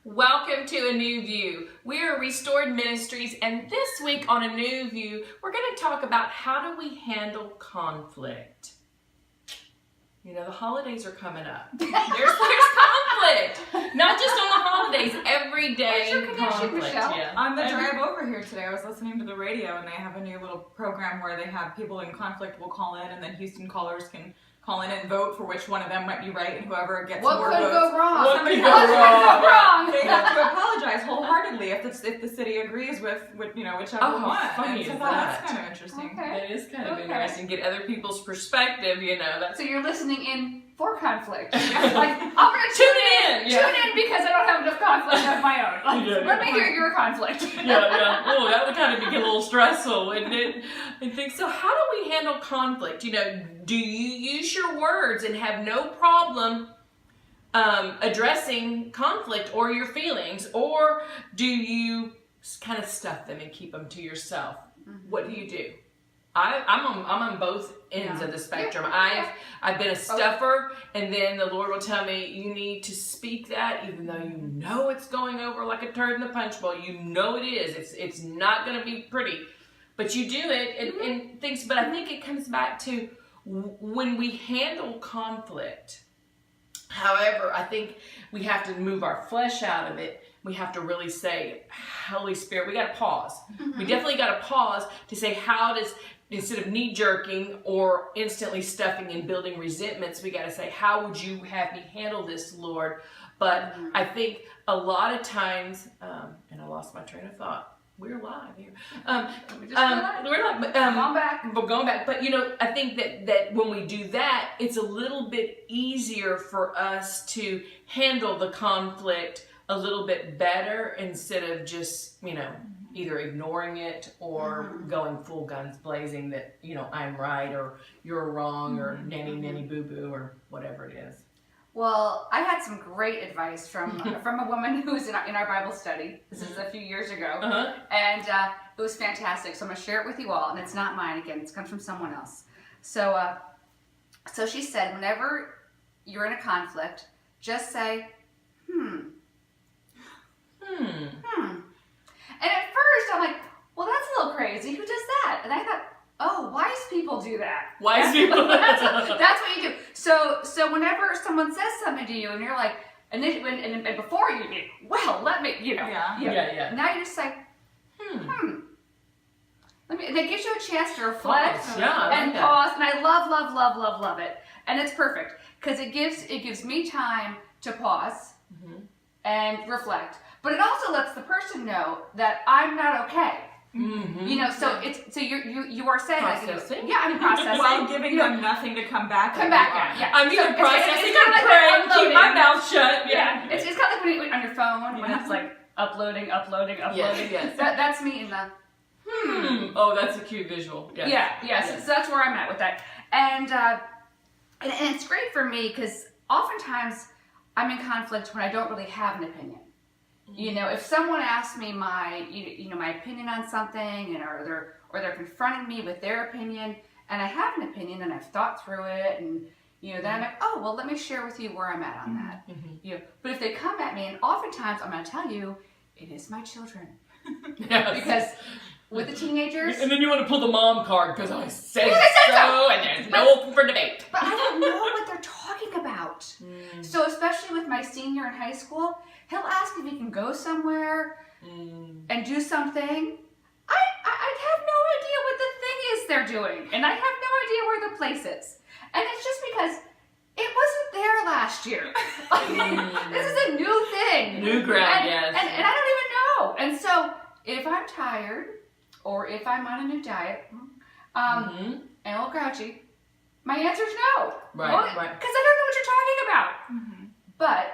Welcome to A New View. We are Restored Ministries, and this week on A New View, we're going to talk about how do we handle conflict. You know, the holidays are coming up. There's conflict. Not just on the holidays, every day conflict. Yeah. On the drive over here today, I was listening to the radio, and they have a new little program where they have people in conflict will call in, and then Houston callers can call in and vote for which one of them might be right, and whoever gets more votes. What could go wrong? They have to apologize wholeheartedly if the city agrees with whichever one. Funny and so is that's kind of interesting. Okay. That is kind of interesting. Get other people's perspective, you know. So you're listening in for conflict. Like, I'm going to tune in. Yeah. Tune in because I don't have enough conflict of my own. Like, let me hear your conflict. Yeah. Oh, that would kind of get a little stressful, wouldn't it? I think so. How do we handle conflict? You know, do you use your words and have no problem addressing conflict or your feelings, or do you kind of stuff them and keep them to yourself? Mm-hmm. What do you do? I'm on both ends of the spectrum. I've been a stuffer, and then the Lord will tell me, you need to speak that, even though you know it's going over like a turd in the punch bowl. You know it is. It's not going to be pretty, but you do it and things. But I think it comes back to when we handle conflict. However, I think we have to move our flesh out of it. We have to really say, Holy Spirit, we got to pause. Mm-hmm. We definitely got to pause to say, instead of knee-jerking or instantly stuffing and building resentments, we got to say, how would you have me handle this, Lord? But I think a lot of times, and I lost my train of thought. We're live here. We're live. But, going back. But, you know, I think that when we do that, it's a little bit easier for us to handle the conflict a little bit better instead of just, you know, either ignoring it or going full guns blazing that, you know, I'm right or you're wrong or nanny boo-boo or whatever it is. Well, I had some great advice from a woman who was in our Bible study. This is a few years ago, and it was fantastic. So I'm going to share it with you all, and it's not mine again. It comes from someone else. So she said, whenever you're in a conflict, just say, And at first, I'm like, well, that's a little crazy. Who does that? And I thought, oh, wise people do that. Wise people. That's what you do. So whenever someone says something to you, and you're like, and before you do, well, let me, you know. Yeah. Now you're just like, Let me. And it gives you a chance to reflect and pause. And I love it. And it's perfect because it gives me time to pause and reflect. But it also lets the person know that I'm not okay. Mm-hmm. You know, so you are saying processing. I'm processing while giving them nothing to come back. Yeah. I'm either processing or praying, keep my mouth shut. Yeah. It's kind of like when on your phone when it's like uploading. Yes. That's me in the Oh, that's a cute visual. Yes. So that's where I'm at with that, and it's great for me because oftentimes I'm in conflict when I don't really have an opinion. You know, if someone asks me my opinion on something, or they're confronting me with their opinion, and I have an opinion and I've thought through it, and then I'm like, oh well, let me share with you where I'm at on that. You know, but if they come at me, and oftentimes I'm going to tell you, it is my children, because with the teenagers, and then you want to pull the mom card because I said so, and there's no open for debate. But I don't know what they're talking about. So especially with my senior in high school. He'll ask if he can go somewhere and do something. I have no idea what the thing is they're doing. And I have no idea where the place is. And it's just because it wasn't there last year. This is a new thing. New ground, yes. And I don't even know. And so if I'm tired or if I'm on a new diet and a little grouchy, my answer is no. Right. Because I don't know what you're talking about. But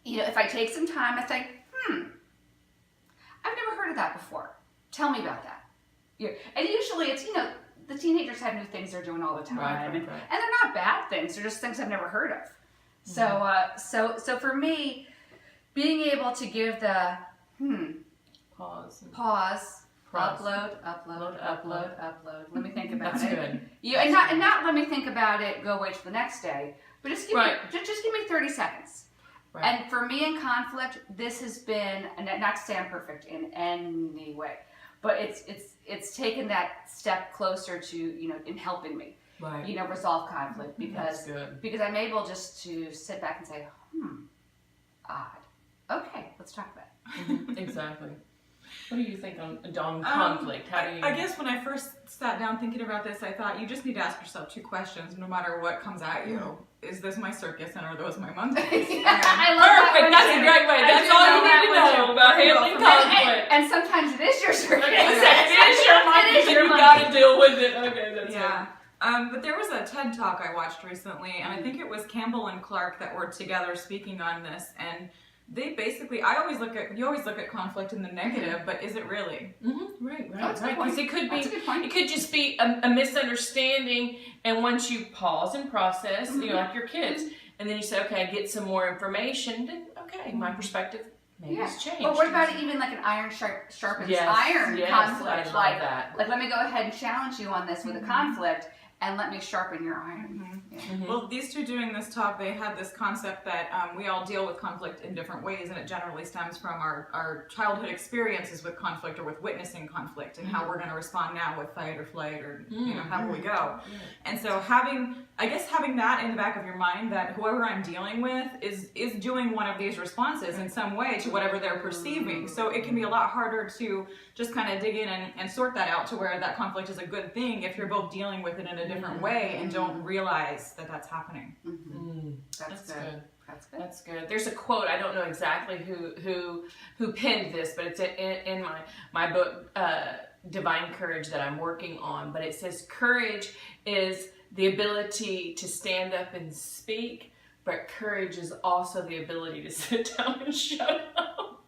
you know, if I take some time, I think, I've never heard of that before. Tell me about that. Yeah. And usually it's, you know, the teenagers have new things they're doing all the time. Right. And they're not bad things. They're just things I've never heard of. So for me, being able to give the, pause, upload. Let me think about That's it. Good. You and not let me think about it. Go wait till the next day. But just give me 30 seconds. Right. And for me in conflict, this has been, and not to say I'm perfect in any way, but it's taken that step closer to, you know, in helping me, Right. you know, resolve conflict That's good. because I'm able just to sit back and say, odd. Okay, let's talk about it. Exactly. What do you think on conflict? How do you? I guess when I first sat down thinking about this, I thought you just need to ask yourself 2 questions no matter what comes at you. Is this my circus and are those my monkeys? I love Perfect. that. That's a great way. That's all you need to know about handling conflict. And sometimes it is your circus. It is your monkey, and you got to deal with it. Okay, that's yeah. But there was a TED Talk I watched recently, and I think it was Campbell and Clark that were together speaking on this, and they basically, you always look at conflict in the negative, but is it really? Mm-hmm. Right. That's a good point. Because it could be, That's a good point. it could just be a misunderstanding, and once you pause and process, you know, like your kids, and then you say, okay, I get some more information, then okay, my perspective maybe has changed. But what about even like an iron sharpens iron conflict? I love that. Like, let me go ahead and challenge you on this with a conflict, and let me sharpen your iron. Well, these two doing this talk, they had this concept that we all deal with conflict in different ways, and it generally stems from our childhood experiences with conflict or with witnessing conflict, and how we're going to respond now with fight or flight, or you know, how will we go? And so having that in the back of your mind, that whoever I'm dealing with is doing one of these responses in some way to whatever they're perceiving. So it can be a lot harder to just kind of dig in and sort that out to where that conflict is a good thing if you're both dealing with it in a different way and don't realize that that's happening. That's good. That's good. That's good. There's a quote. I don't know exactly who penned this, but it's in my book, Divine Courage, that I'm working on. But it says, courage is the ability to stand up and speak, but courage is also the ability to sit down and shut up.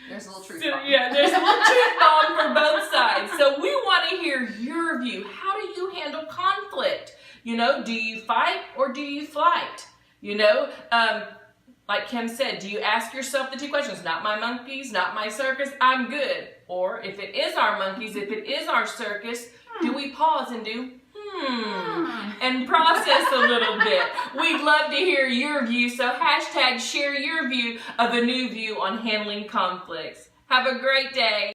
There's a little truth. So, yeah, there's a little truth bomb for both sides. So we want to hear your view. How do you handle conflict? You know, do you fight or do you flight? You know, like Kim said, do you ask yourself the 2 questions? Not my monkeys, not my circus, I'm good. Or if it is our monkeys, if it is our circus, do we pause and do and process a little bit? We'd love to hear your view, so hashtag share your view of a new view on handling conflicts. Have a great day.